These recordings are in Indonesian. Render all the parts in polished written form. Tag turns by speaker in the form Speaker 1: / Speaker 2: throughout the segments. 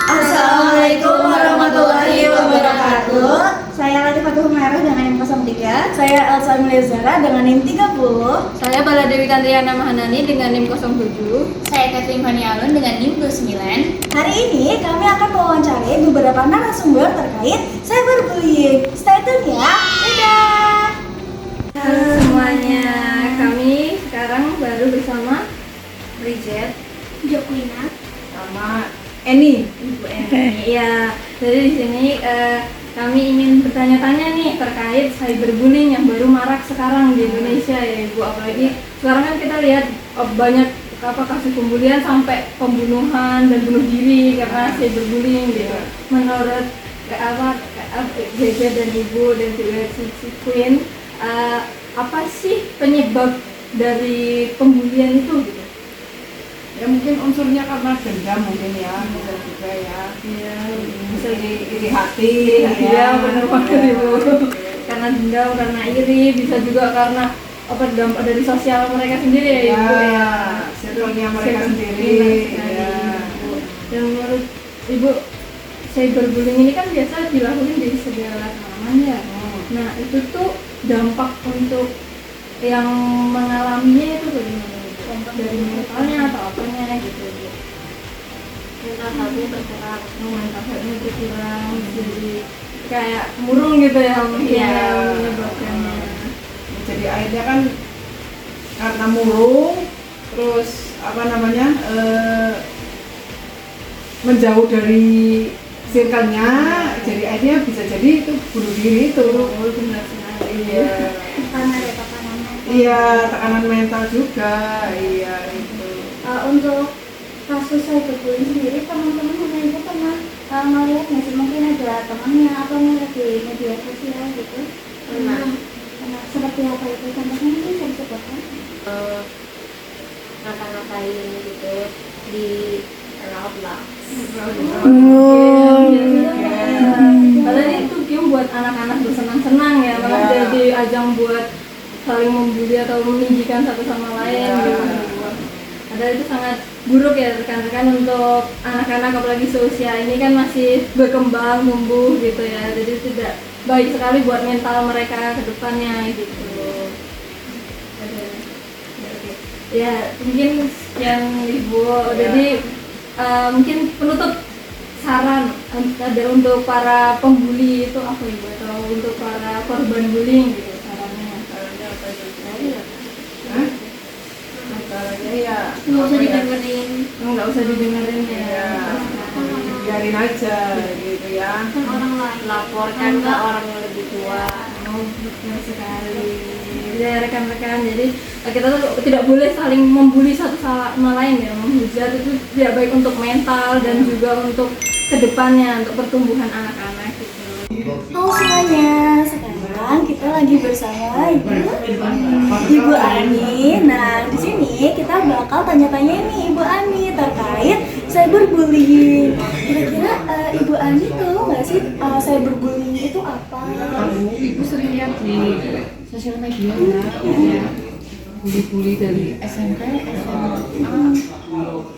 Speaker 1: Assalamualaikum warahmatullahi wabarakatuh.
Speaker 2: Saya Latifah Humairah dengan NIM 03.
Speaker 1: Saya Elsa Milezara dengan NIM 30.
Speaker 3: Saya Bala Dewi Tantriana Mahanani dengan NIM 07.
Speaker 4: Saya Catherine Fani Alun dengan NIM 29.
Speaker 2: Hari ini kami akan mewawancari beberapa narasumber terkait cyberbullying. Stay tune ya. Dadah.
Speaker 3: Halo semuanya, kami sekarang baru bersama Bridget,
Speaker 2: Jokwina
Speaker 1: Sama Eni.
Speaker 3: Ibu Eni. Ya, jadi di sini kami ingin bertanya-tanya nih terkait cyberbullying yang baru marak sekarang di Indonesia ya Ibu. Apalagi sekarang kan kita lihat banyak kasus pembulian sampai pembunuhan dan bunuh diri karena cyberbullying gitu. Menurut Bridget dan Ibu dan juga si Queen, apa sih penyebab dari pembulian itu gitu?
Speaker 1: Ya mungkin unsurnya karena dendam mungkin ya, bisa juga ya.
Speaker 3: Iya,
Speaker 1: Bisa iri hati.
Speaker 3: iya benar banget Ibu. Karena dendam, karena iri, bisa juga karena dampak dari sosial mereka sendiri ya Ibu ya.
Speaker 1: Circle-nya mereka sendiri. Ya.
Speaker 3: Dan menurut Ibu, cyberbullying ini kan biasa dilakukan di segala kalangan ya. Nah itu tuh dampak untuk yang mengalaminya itu bagaimana? Dampak dari mentalnya atau apanya gitu. Mental health-nya berkurang, jadi kayak murung gitu ya mungkin yang menyebabkannya.
Speaker 1: Jadi akhirnya kan karena murung, terus menjauh dari circle-nya, jadi akhirnya bisa jadi itu bunuh diri itu.
Speaker 3: Benar sekali.
Speaker 1: Iya. Iya, tekanan mental juga. Iya itu.
Speaker 2: Untuk kasus cyberbullying sendiri, teman-teman itu pernah ngeliat nggak sih? Mungkin ada temannya atau ngeliat di media sosial gitu? Pernah. Seperti apa itu? Contohnya mungkin bisa disebutkan?
Speaker 4: Ngata-ngatain gitu di Roblox.
Speaker 3: Padahal itu game buat anak-anak bersenang-senang ya, malah jadi ajang buat saling membuli atau meninggikan satu sama lain gitu. Padahal itu sangat buruk ya rekan-rekan untuk anak-anak, apalagi seusia ini kan masih berkembang, tumbuh gitu ya. Jadi tidak baik sekali buat mental mereka ke depannya gitu. Ya, mungkin sekian Ibu. Jadi mungkin penutup saran ada untuk para pembuli itu apa Ibu, atau untuk para korban bullying gitu sarannya?
Speaker 1: Masalahnya apa juga? Masalahnya ya.
Speaker 4: Nggak usah didengerin.
Speaker 3: Nggak usah didengerin ya.
Speaker 1: Biarin aja gitu ya.
Speaker 4: Kan orang lain laporkan ke orang yang lebih tua.
Speaker 3: Betul sekali. Ya rekan-rekan, jadi kita tuh tidak boleh saling membuli satu sama lain ya, menghujat itu tidak baik untuk mental dan juga untuk kedepannya, untuk pertumbuhan anak-anak gitu.
Speaker 2: Halo semuanya, sekarang kita lagi bersama Ibu Ani. Nah, di sini kita bakal tanya-tanya nih Ibu Ani terkait cyberbullying. Kira-kira Ibu Ani tahu nggak sih cyberbullying itu apa?
Speaker 5: Ibu sering lihat di sosial media ya, bully-bully dari SMP, SMA,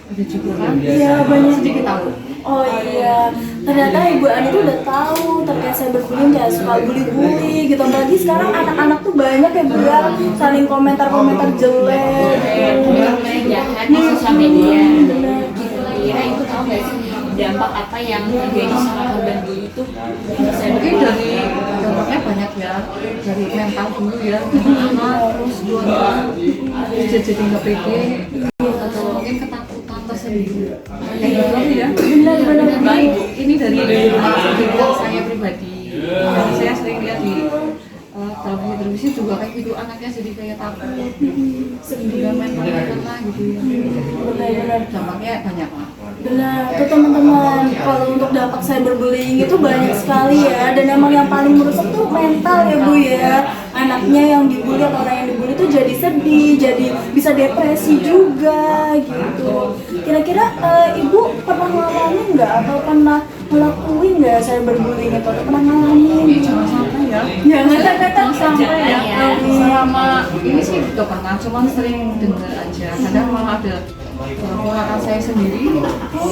Speaker 5: ada juga kan?
Speaker 2: Iya, banyak.
Speaker 5: Sedikit tahu.
Speaker 2: Oh iya, ternyata Ibu Ani tuh udah tahu terkait cyberbullying, kayak suka bully-bully gitu. Apalagi sekarang anak-anak tuh banyak ya Bu ya, saling komentar-komentar jelek.
Speaker 4: Yang jahat di sosial media. Kira itu tahu nggak sih dampak apa yang terjadi sama korban bully itu?
Speaker 5: Mungkin dari dampaknya banyak ya, dari mental dulu ya, anak terus jadi nggak pede atau mungkin ketakutan tersendiri. Kayak gitu ya.
Speaker 2: Benar-benar
Speaker 5: Baik, ini dari pengalaman saya pribadi. Saya sering lihat di televisi juga kayak gitu, anaknya jadi kayak takut, juga mentalnya kena gitu ya.
Speaker 2: benar-benar.
Speaker 5: Dampaknya banyak lah.
Speaker 2: Benar, tuh teman-teman, kalau untuk dampak cyberbullying itu banyak sekali ya. Dan emang yang paling merusak tuh mental ya Bu ya. Anaknya yang dibully atau orang yang dibully tuh jadi sedih, jadi bisa depresi juga gitu. Kira-kira Ibu pernah ngalamin nggak atau pernah ngelakuin nggak cyberbullying itu? Pernah ngalamin?
Speaker 5: Jangan sampai ya.
Speaker 2: Jangan sampai ya.
Speaker 5: Selama ini sih udah pernah, cuman sering dengar aja. Kadang malah ada ponakan saya sendiri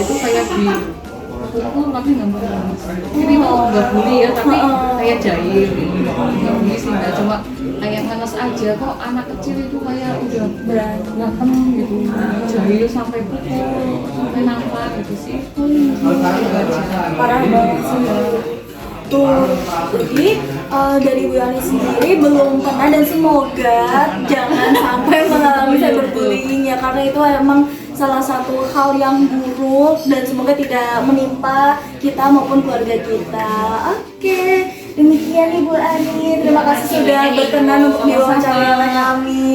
Speaker 5: itu kayak di pukul tapi nggak menangis. Ini mau nggak bully ya, tapi kayak jahil gitu. Nggak bully sih, nggak cuma kayak ngenes aja. Kok anak kecil itu kayak udah berantem gitu, jahil sampai pukul, sampai nampar gitu sih.
Speaker 2: Parah banget sih. Tuh, jadi dari Bu Yani sendiri belum pernah dan semoga jangan sampai mengalami cyberbullying ya, karena itu emang salah satu hal yang buruk dan semoga tidak menimpa kita maupun keluarga kita. Oke, demikian Ibu Ani, terima kasih sudah berkenan untuk diwawancara oleh kami.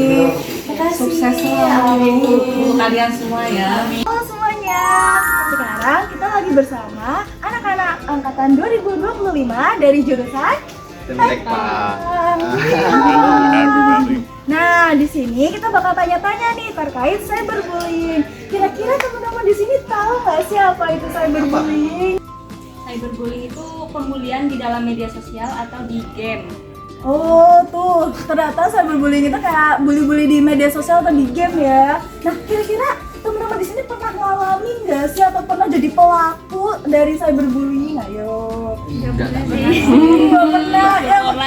Speaker 2: Terima kasih.
Speaker 5: Sukses selalu untuk kalian semua ya.
Speaker 2: Halo semuanya, sekarang kita lagi bersama anak-anak angkatan 2025 dari jurusan Nah, di sini kita bakal tanya-tanya nih terkait cyberbullying. Kira-kira teman-teman di sini tahu nggak sih apa itu cyberbullying?
Speaker 3: Cyberbullying itu pembulian di dalam media sosial atau di game.
Speaker 2: Oh, tuh ternyata cyberbullying itu kayak bully-bully di media sosial atau di game ya. Nah, kira-kira teman-teman di sini pernah ngalamin nggak sih atau pernah jadi pelaku dari cyberbullying? Ayo. Nggak pernah.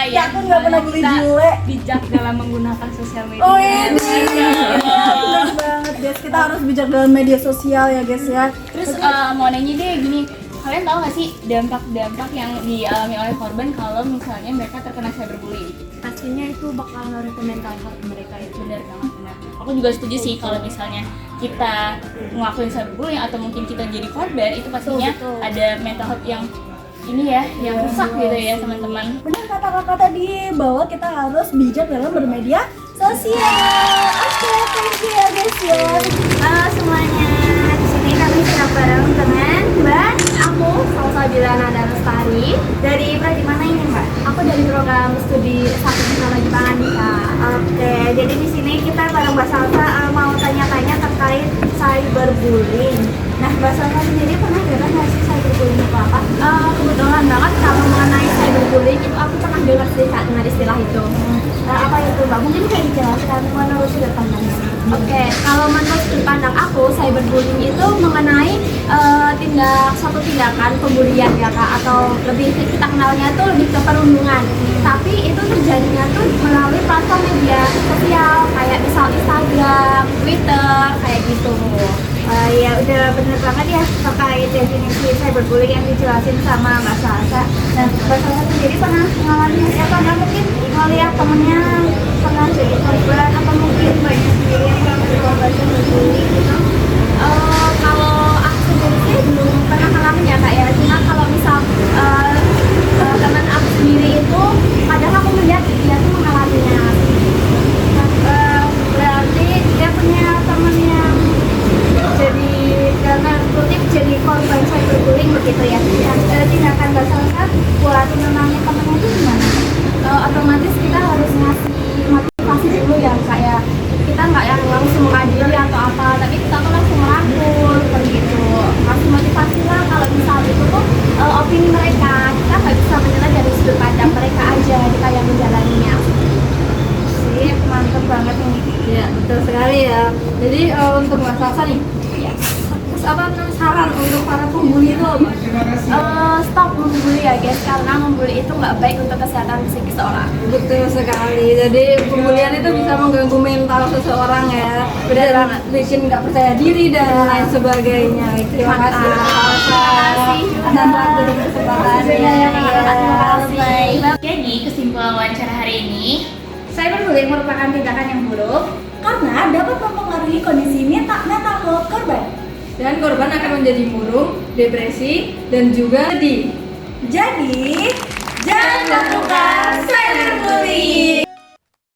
Speaker 2: Ya, aku nggak pernah bully bule.
Speaker 3: Bijak dalam menggunakan sosial media.
Speaker 2: Oh ini, benar banget guys. Kita harus bijak dalam media sosial ya guys ya.
Speaker 4: Terus mau nanya deh gini, kalian tahu nggak sih dampak-dampak yang dialami oleh korban kalau misalnya mereka terkena cyberbullying?
Speaker 3: Pastinya itu bakal ngaruh ke mental health mereka, itu benar banget benar.
Speaker 4: Aku juga setuju sih kalau misalnya kita ngelakuin cyberbullying atau mungkin kita jadi korban, itu pastinya
Speaker 3: Betul.
Speaker 4: ada mental health yang ini ya, yang rusak gitu ya teman-teman.
Speaker 2: Benar kata kakak tadi bahwa kita harus bijak dalam bermedia sosial. Oke, thank you ya guys ya.
Speaker 3: Halo semuanya, di sini kami sedang bareng dengan Mbak. Aku Salsabila Nada Lestari. Dari prodi mana ini Mbak? Aku dari program studi S1 Teknologi Pangandikan. Oke, jadi di sini kita bareng Mbak Salsa mau tanya-tanya terkait cyberbullying. Nah, Mbak Salsa sendiri pernah dengar nggak sih cyberbullying itu apa? Kebetulan banget kalau mengenai cyberbullying itu aku pernah dengar sih Kak, dengan istilah itu. Apa itu Mbak? Mungkin kayak dijelaskan menurut sudut pandangnya. Oke, kalau menurut sudut pandang aku, cyberbullying itu mengenai suatu tindakan pembulian ya Kak, atau lebih kita kenalnya tuh lebih ke perundungan. Tapi itu terjadinya tuh melalui platform media sosial kayak misal Instagram, Twitter, kayak gitu. Ya udah bener banget ya terkait definisi cyberbullying yang dijelasin sama Mbak Salsa. Dan Mbak Salsa sendiri pernah mengalami apa? Nggak mungkin ngeliat temennya pernah jadi korban atau mungkin Mbaknya sendiri yang pernah jadi korban cyberbullying gitu. Kalau aku sendiri sih belum pernah ngalamin ya Kak ya. Cuma kalau misal teman aku sendiri itu padahal aku melihat dia tuh mengalaminya. Berarti dia punya teman yang jadi dalam kutip jadi korban cyberbullying begitu ya. Tindakan Mbak Salsa buat menenangin temennya itu gimana? Otomatis kita harus ngasih motivasi dulu ya Kak ya. Kita nggak yang langsung mengadili atau apa, tapi kita tuh langsung merangkul begitu. Kasih motivasi lah kalau misal itu tuh opini mereka. Kita nggak bisa menilai dari sudut pandang mereka aja, kita yang menjalaninya. Sip, mantep banget nih.
Speaker 6: Ya, betul sekali ya. Jadi untuk Mbak Salsa nih, apa saran untuk para pembuli itu apa?
Speaker 3: Stop membuli ya guys, karena membuli itu nggak baik untuk kesehatan psikis seorang.
Speaker 6: Betul sekali. Jadi pembulian itu bisa mengganggu mental seseorang ya.
Speaker 3: Benar
Speaker 6: Dan
Speaker 3: banget.
Speaker 6: bikin nggak percaya diri dan lain sebagainya. Terima kasih Mbak Salsa atas waktu dan kesempatannya.
Speaker 3: Terima kasih.
Speaker 4: Jadi kesimpulan wawancara hari ini,
Speaker 3: Cyberbullying merupakan tindakan yang buruk
Speaker 2: Karena dapat mempengaruhi kondisi mental health korban.
Speaker 6: Dan korban akan menjadi murung, depresi, dan juga sedih.
Speaker 2: Jadi, jangan lakukan cyberbullying.